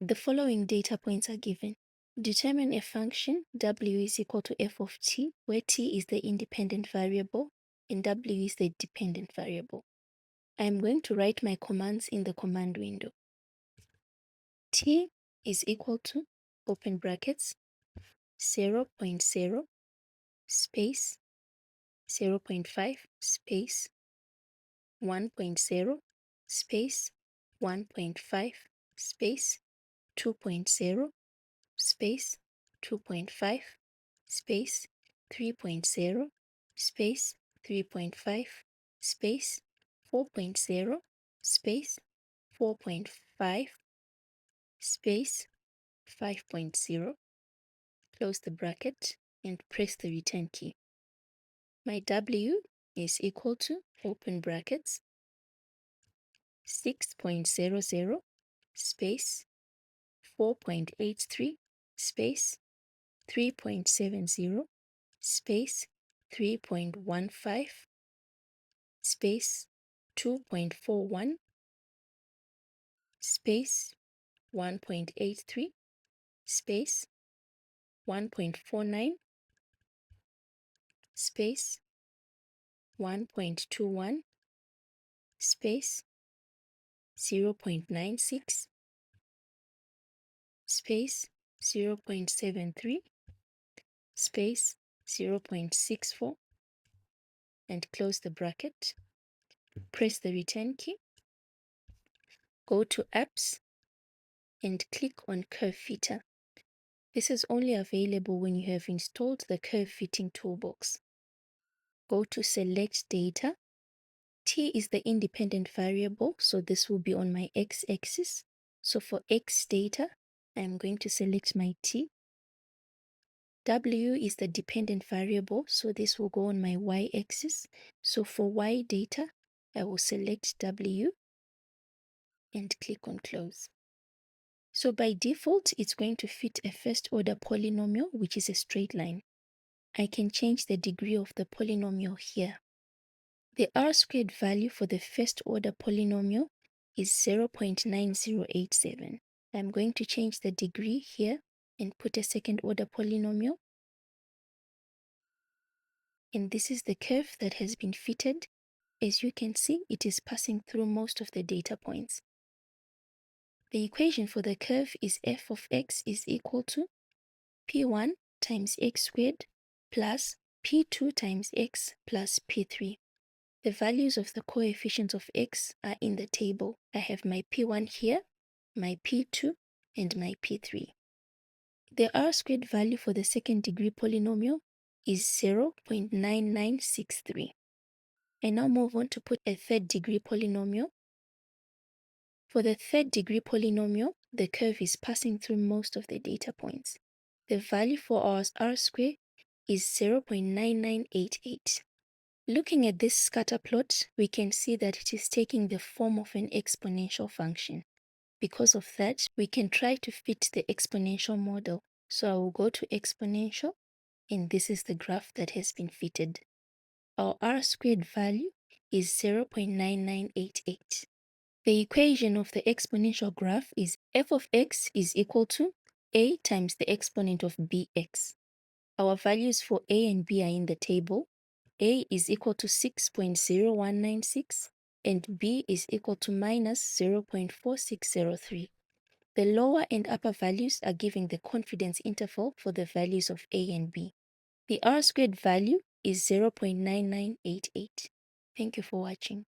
The following data points are given. Determine a function w is equal to f of t, where t is the independent variable and w is the dependent variable. I am going to write my commands in the command window. T is equal to, open brackets, 0.0 space 0.5 space 1.0 space 1.5 space 2.0 space 2.5 space 3.0 space 3.5 space 4.0 space 4.5 space 5.0, close the bracket and press the return key. My W is equal to, open brackets, 6.00 space 4.83 space 3.70 space 3.15 space 2.41 space 1.83 space 1.49 space 1.21 space 0.96 space 0.73 space 0.64 and close the bracket. Press the return key. Go to apps and click on curve fitter. This is only available when you have installed the curve fitting toolbox. Go to select data. T is the independent variable, so this will be on my x-axis. So for x data, I'm going to select my t. W is the dependent variable, so this will go on my y-axis. So for y data, I will select W and click on close. So by default, it's going to fit a first order polynomial, which is a straight line. I can change the degree of the polynomial here. The r-squared value for the first order polynomial is 0.9087. I'm going to change the degree here and put a second order polynomial. And this is the curve that has been fitted. As you can see, it is passing through most of the data points. The equation for the curve is f of x is equal to p1 times x squared plus p2 times x plus p3. The values of the coefficients of x are in the table. I have my p1 here, my p2, and my p3. The r-squared value for the second degree polynomial is 0.9963. I now move on to put a third degree polynomial. For the third degree polynomial, the curve is passing through most of the data points. The value for our r-square is 0.9988. Looking at this scatter plot, we can see that it is taking the form of an exponential function. Because of that, we can try to fit the exponential model. So I will go to exponential, and this is the graph that has been fitted. Our r-squared value is 0.9988. The equation of the exponential graph is f of x is equal to a times the exponent of bx. Our values for a and b are in the table. A is equal to 6.0196 and b is equal to minus 0.4603. The lower and upper values are giving the confidence interval for the values of a and b. The r-squared value is 0.9988. Thank you for watching.